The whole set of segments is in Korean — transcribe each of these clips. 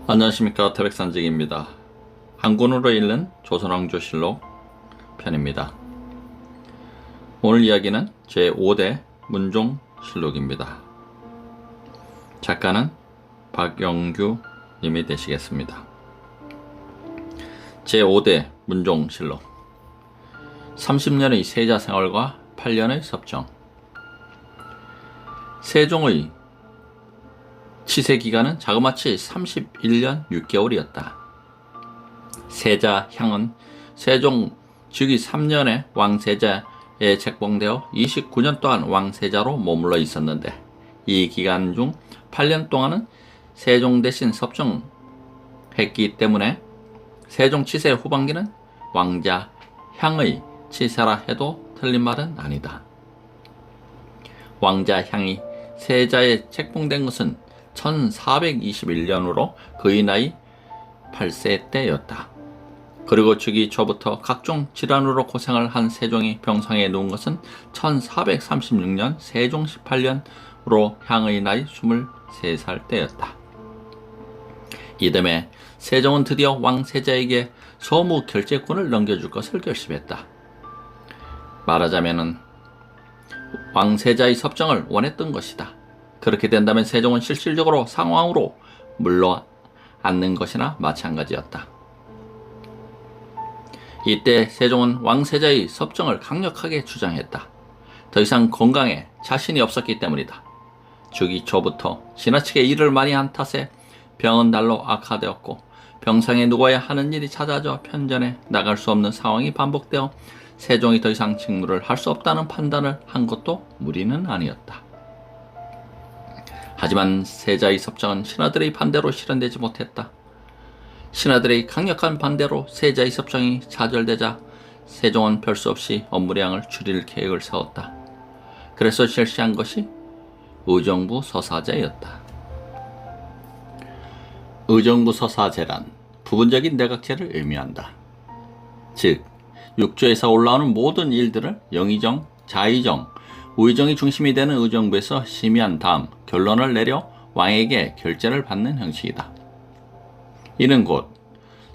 안녕하십니까. 태백산직입니다. 한 권으로 읽는 조선왕조실록 편입니다. 오늘 이야기는 제5대 문종실록입니다. 작가는 박영규 님이 되시겠습니다. 제5대 문종실록 30년의 세자 생활과 8년의 섭정. 세종의 치세 기간은 자그마치 31년 6개월이었다. 세자 향은 세종 즉위 3년에 왕세자에 책봉되어 29년 동안 왕세자로 머물러 있었는데, 이 기간 중 8년 동안은 세종 대신 섭정했기 때문에 세종 치세 후반기는 왕자 향의 치세라 해도 틀린 말은 아니다. 왕자 향이 세자에 책봉된 것은 1421년으로 그의 나이 8세 때였다. 그리고 즉위 초부터 각종 질환으로 고생을 한 세종이 병상에 누운 것은 1436년 세종 18년으로 향의 나이 23살 때였다. 이듬해 세종은 드디어 왕세자에게 소무 결재권을 넘겨줄 것을 결심했다. 말하자면 왕세자의 섭정을 원했던 것이다. 그렇게 된다면 세종은 실질적으로 상왕으로 물러앉는 것이나 마찬가지였다. 이때 세종은 왕세자의 섭정을 강력하게 주장했다. 더 이상 건강에 자신이 없었기 때문이다. 즉위 초부터 지나치게 일을 많이 한 탓에 병은 날로 악화되었고, 병상에 누워야 하는 일이 잦아져 편전에 나갈 수 없는 상황이 반복되어 세종이 더 이상 직무를 할 수 없다는 판단을 한 것도 무리는 아니었다. 하지만 세자의 섭정은 신하들의 반대로 실현되지 못했다. 신하들의 강력한 반대로 세자의 섭정이 좌절되자 세종은 별 수 없이 업무량을 줄일 계획을 세웠다. 그래서 실시한 것이 의정부 서사제였다. 의정부 서사제란 부분적인 내각제를 의미한다. 즉, 육조에서 올라오는 모든 일들을 영의정, 자의정, 우의정이 중심이 되는 의정부에서 심의한 다음 결론을 내려 왕에게 결재를 받는 형식이다. 이는 곧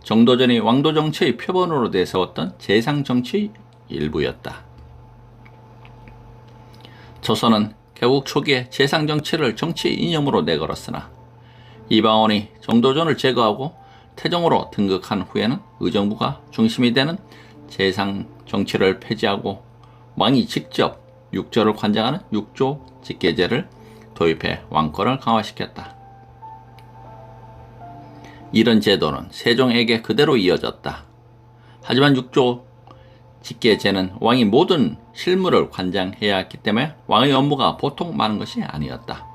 정도전이 왕도 정치의 표본으로 내세웠던 재상 정치의 일부였다. 조선은 개국 초기에 재상 정치를 정치 이념으로 내걸었으나 이방원이 정도전을 제거하고 태종으로 등극한 후에는 의정부가 중심이 되는 재상 정치를 폐지하고 왕이 직접 육조를 관장하는 육조 직계제를 도입해 왕권을 강화시켰다. 이런 제도는 세종에게 그대로 이어졌다. 하지만 육조 직계제는 왕이 모든 실무를 관장해야 했기 때문에 왕의 업무가 보통 많은 것이 아니었다.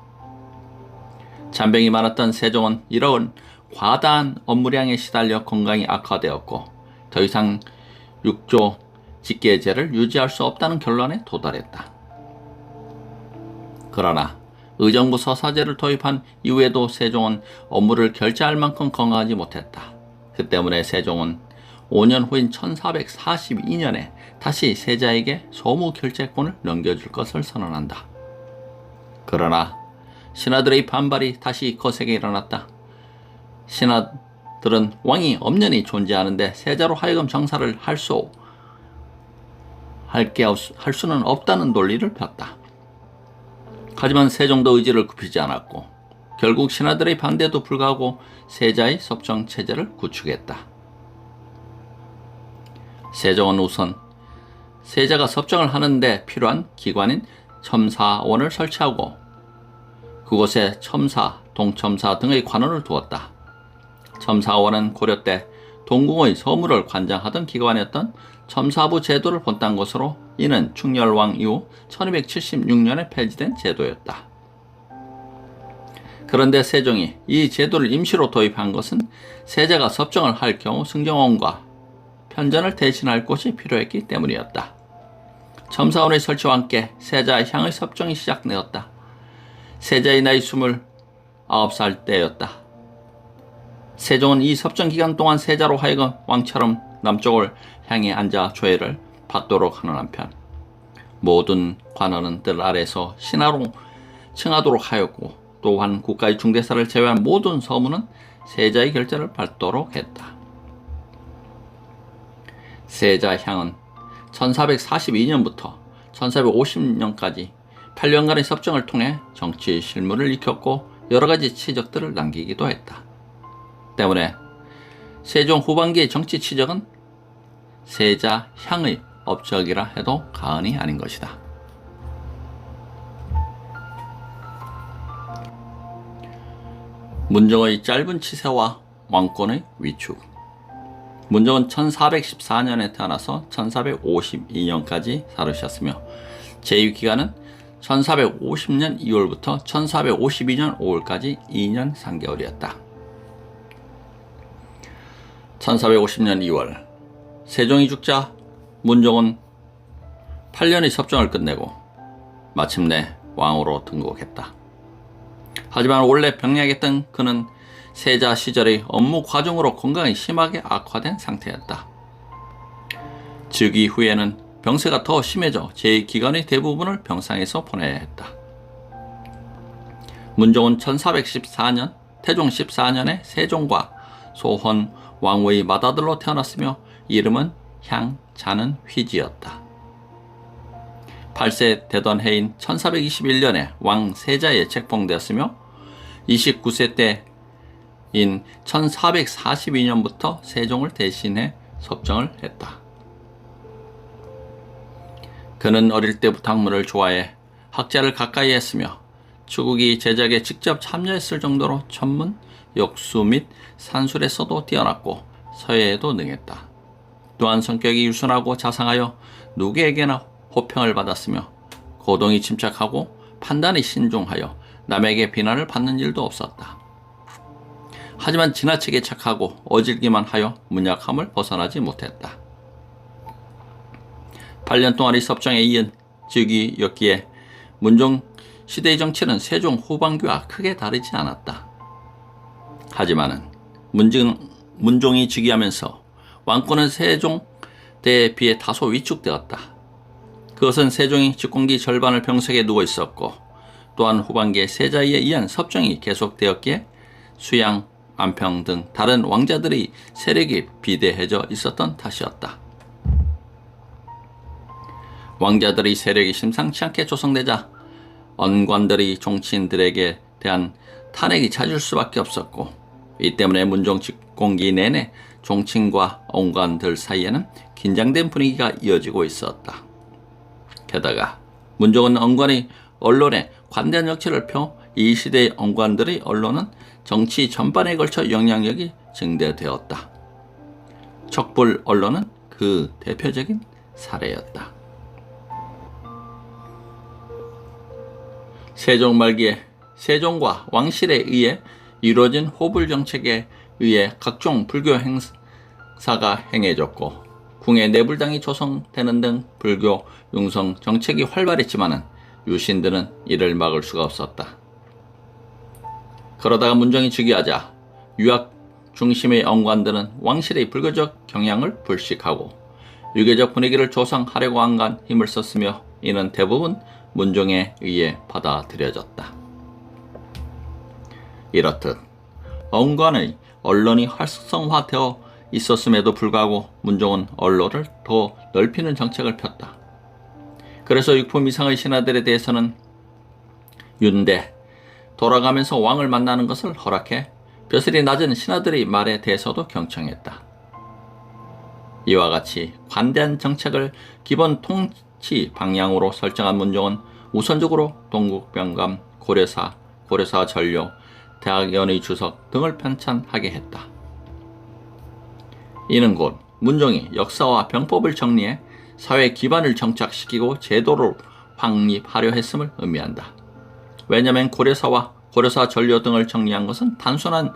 잔병이 많았던 세종은 이런 과다한 업무량에 시달려 건강이 악화되었고, 더 이상 육조 직계제를 유지할 수 없다는 결론에 도달했다. 그러나 의정부 서사제를 도입한 이후에도 세종은 업무를 결제할 만큼 건강하지 못했다. 그 때문에 세종은 5년 후인 1442년에 다시 세자에게 소무 결재권을 넘겨줄 것을 선언한다. 그러나 신하들의 반발이 다시 거세게 일어났다. 신하들은 왕이 엄연히 존재하는데 세자로 하여금 정사를 할 수는 없다는 논리를 폈다. 하지만 세종도 의지를 굽히지 않았고, 결국 신하들의 반대도 불가하고 세자의 섭정 체제를 구축했다. 세종은 우선 세자가 섭정을 하는데 필요한 기관인 첨사원을 설치하고 그곳에 첨사, 동첨사 등의 관원을 두었다. 첨사원은 고려 때 동궁의 서무를 관장하던 기관이었던 첨사부 제도를 본딴 것으로, 이는 충렬왕 이후 1276년에 폐지된 제도였다. 그런데 세종이 이 제도를 임시로 도입한 것은 세자가 섭정을 할 경우 승정원과 편전을 대신할 곳이 필요했기 때문이었다. 첨사원의 설치와 함께 세자의 향의 섭정이 시작되었다. 세자의 나이 29살 때였다. 세종은 이 섭정 기간 동안 세자로 하여금 왕처럼 남쪽을 향해 앉아 조회를 받도록 하는 한편, 모든 관원은 뜰 아래서 신하로 칭하도록 하였고, 또한 국가의 중대사를 제외한 모든 서무는 세자의 결재를 밟도록 했다. 세자향은 1442년부터 1450년까지 8년간의 섭정을 통해 정치 실무를 익혔고 여러가지 치적들을 남기기도 했다. 때문에 세종 후반기의 정치 치적은 세자향의 업적이라 해도 과언이 아닌 것이다. 문종의 짧은 치세와 왕권의 위축. 문종은 1414년에 태어나서 1452년까지 살으셨으며 재위기간은 1450년 2월부터 1452년 5월까지 2년 3개월이었다. 1450년 2월 세종이 죽자 문종은 8년의 섭정을 끝내고 마침내 왕으로 등극했다. 하지만 원래 병약했던 그는 세자 시절의 업무 과중으로 건강이 심하게 악화된 상태였다. 즉위 후에는 병세가 더 심해져 제2기간의 대부분을 병상에서 보내야 했다. 문종은 1414년 태종 14년에 세종과 소헌 왕후의 맏아들로 태어났으며 이름은 향, 자는 휘지였다. 8세 되던 해인 1421년에 왕 세자에 책봉되었으며 29세 때인 1442년부터 세종을 대신해 섭정을 했다. 그는 어릴 때부터 학문을 좋아해 학자를 가까이 했으며 추국이 제작에 직접 참여했을 정도로 천문, 역수 및 산술에서도 뛰어났고 서예에도 능했다. 또한 성격이 유순하고 자상하여 누구에게나 호평을 받았으며 고동이 침착하고 판단이 신중하여 남에게 비난을 받는 일도 없었다. 하지만 지나치게 착하고 어질기만 하여 문약함을 벗어나지 못했다. 8년 동안의 섭정에 이은 즉위였기에 문종 시대의 정치는 세종 후반기와 크게 다르지 않았다. 하지만은 문종이 즉위하면서 왕권은 세종 때에 비해 다소 위축되었다. 그것은 세종이 집권기 절반을 병석에 누워 있었고 또한 후반기에 세자에 의한 섭정이 계속되었기에 수양, 안평 등 다른 왕자들의 세력이 비대해져 있었던 탓이었다. 왕자들의 세력이 심상치 않게 조성되자 언관들이 종친들에게 대한 탄핵이 잦을 수밖에 없었고 이 때문에 문종 집권기 내내 종친과 언관들 사이에는 긴장된 분위기가 이어지고 있었다. 게다가 문종은 언관이 언론에 관대한 역치를 펴 이 시대의 언관들의 언론은 정치 전반에 걸쳐 영향력이 증대되었다. 척불 언론은 그 대표적인 사례였다. 세종 말기에 세종과 왕실에 의해 이루어진 호불 정책에 의해 각종 불교 행사가 행해졌고 궁에 내불당이 조성되는 등 불교 융성 정책이 활발했지만은 유신들은 이를 막을 수가 없었다. 그러다가 문종이 즉위하자 유학 중심의 언관들은 왕실의 불교적 경향을 불식하고 유교적 분위기를 조성하려고 한간 힘을 썼으며 이는 대부분 문종에 의해 받아들여졌다. 이렇듯 언관의 언론이 활성화되어 있었음에도 불구하고 문종은 언론을 더 넓히는 정책을 폈다. 그래서 육품 이상의 신하들에 대해서는 윤대, 돌아가면서 왕을 만나는 것을 허락해 벼슬이 낮은 신하들의 말에 대해서도 경청했다. 이와 같이 관대한 정책을 기본 통치 방향으로 설정한 문종은 우선적으로 동국병감, 고려사 전료, 대학연의 주석 등을 편찬하게 했다. 이는 곧 문종이 역사와 병법을 정리해 사회 기반을 정착시키고 제도를 확립하려 했음을 의미한다. 왜냐하면 고려사 전료 등을 정리한 것은 단순한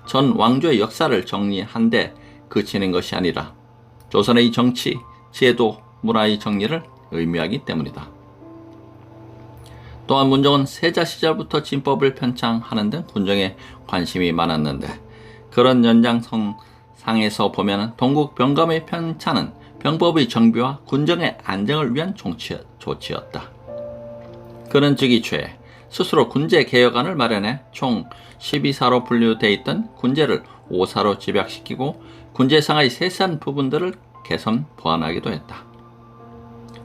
전 왕조의 역사를 정리한 데 그치는 것이 아니라 조선의 정치, 제도, 문화의 정리를 의미하기 때문이다. 또한 문종은 세자 시절부터 진법을 편찬하는 등 군정에 관심이 많았는데 그런 연장선상에서 보면 동국 병감의 편찬은 병법의 정비와 군정의 안정을 위한 조치였다. 그는 즉위 초에 스스로 군제 개혁안을 마련해 총 12사로 분류되어 있던 군제를 5사로 집약시키고 군제상의 세세한 부분들을 개선 보완하기도 했다.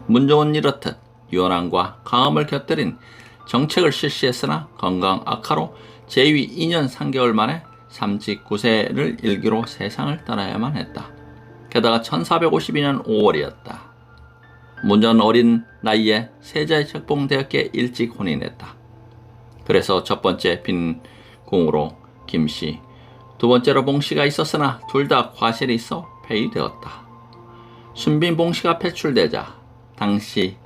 문종은 이렇듯 유연함과 강함을 곁들인 정책을 실시했으나 건강 악화로 제위 2년 3개월 만에 39세를 일기로 세상을 떠나야만 했다. 게다가 1452년 5월이었다. 문종은 어린 나이에 세자에 책봉되었기에 일찍 혼인했다. 그래서 첫 번째 빈궁으로 김씨, 두 번째로 봉씨가 있었으나 둘 다 과실이 있어 폐위되었다. 순빈 봉씨가 배출되자 당시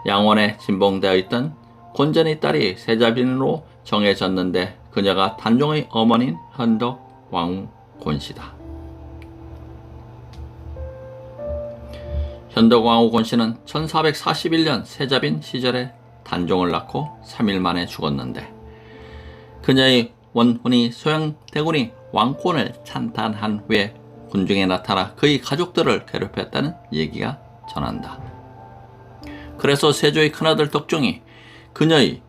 양원에 진봉되어 있던 곤전의 딸이 세자빈으로 정해졌는데 그녀가 단종의 어머니인 현덕 왕후 곤씨다. 현덕 왕후 곤씨는 1441년 세자빈 시절에 단종을 낳고 3일 만에 죽었는데 그녀의 원훈이 소양대군이 왕권을 찬탄한 후에 군중에 나타나 그의 가족들을 괴롭혔다는 얘기가 전한다. 그래서 세조의 큰아들 덕종이 그녀의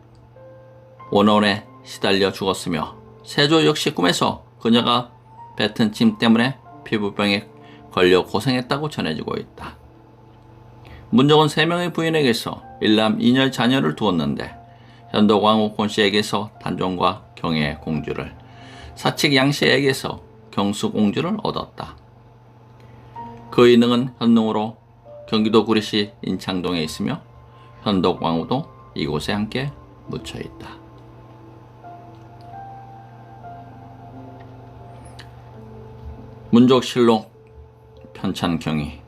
원혼에 시달려 죽었으며 세조 역시 꿈에서 그녀가 뱉은 침 때문에 피부병에 걸려 고생했다고 전해지고 있다. 문종은 3명의 부인에게서 일남 2녀 자녀를 두었는데 현덕 왕후 곤씨에게서 단종과 경애 공주를, 사칙 양씨에게서 경수 공주를 얻었다. 그의 능은 현능으로 경기도 구리시 인창동에 있으며 현덕 왕후도 이곳에 함께 묻혀 있다. 문종실록 편찬경위.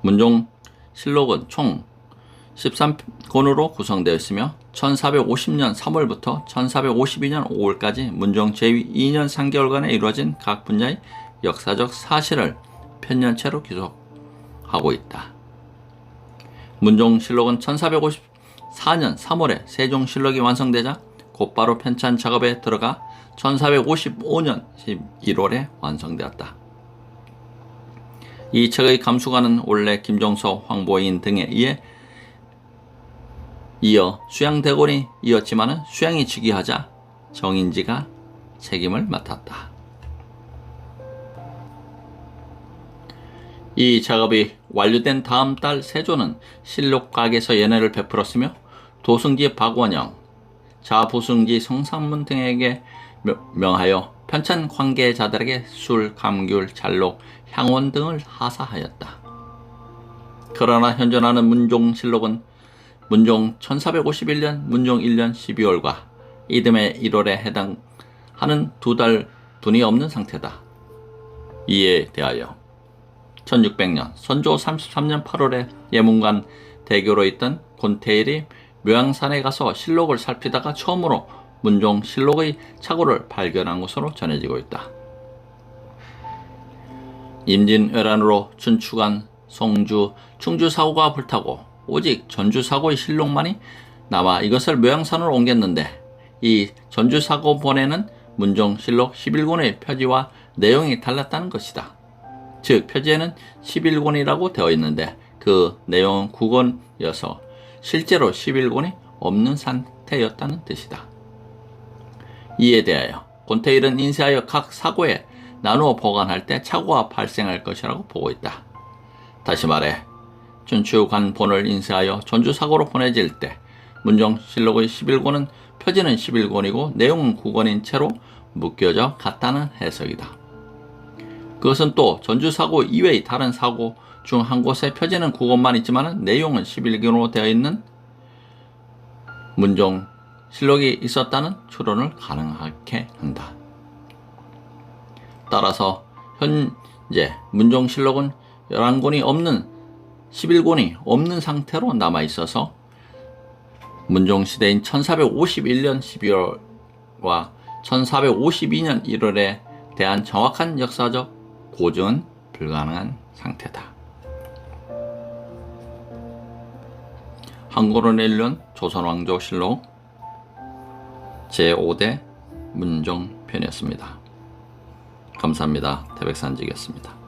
문종실록은 총 13권으로 구성되어 있으며 1450년 3월부터 1452년 5월까지 문종 제위 2년 3개월간에 이루어진 각 분야의 역사적 사실을 편년체로 기록하고 있다. 문종실록은 1454년 3월에 세종실록이 완성되자 곧바로 편찬 작업에 들어가 1455년 11월에 완성되었다. 이 책의 감수관은 원래 김종서, 황보인 등에 이어 수양대군이 이었지만 수양이 즉위하자 정인지가 책임을 맡았다. 이 작업이 완료된 다음 달 세조는 실록각에서 연회를 베풀었으며 도승지 박원영, 자부승지 성상문 등에게 명하여 편찬 관계자들에게 술, 감귤, 잔록, 향원 등을 하사하였다. 그러나 현존하는 문종실록은 문종 1451년 문종 1년 12월과 이듬해 1월에 해당하는 2달 분이 없는 상태다. 이에 대하여 1600년 선조 33년 8월에 예문관 대교로 있던 권태일이 묘양산에 가서 실록을 살피다가 처음으로 문종실록의 착오를 발견한 것으로 전해지고 있다. 임진왜란으로 춘추관, 송주, 충주 사고가 불타고 오직 전주 사고의 실록만이 남아 이것을 묘양산으로 옮겼는데 이 전주 사고본에는 문종실록 11권의 표지와 내용이 달랐다는 것이다. 즉 표지에는 11권이라고 되어 있는데 그 내용은 9권이어서 실제로 11권이 없는 상태였다는 뜻이다. 이에 대하여 권태일은 인쇄하여 각 사고에 나누어 보관할 때 착오가 발생할 것이라고 보고 있다. 다시 말해 춘추관본을 인쇄하여 전주사고로 보내질 때 문종실록의 11권은 표지는 11권이고 내용은 9권인 채로 묶여져 갔다는 해석이다. 그것은 또 전주사고 이외의 다른 사고 중 한 곳에 표지는 9권만 있지만 내용은 11권으로 되어 있는 문종실록이 있었다는 추론을 가능하게 한다. 따라서 현재 문종실록은 11권이 없는 11권이 없는 상태로 남아있어서 문종시대인 1451년 12월과 1452년 1월에 대한 정확한 역사적 고증은 불가능한 상태다. 한국어로 읽는 조선왕조실록 제5대 문종편이었습니다. 감사합니다. 태백산직이었습니다.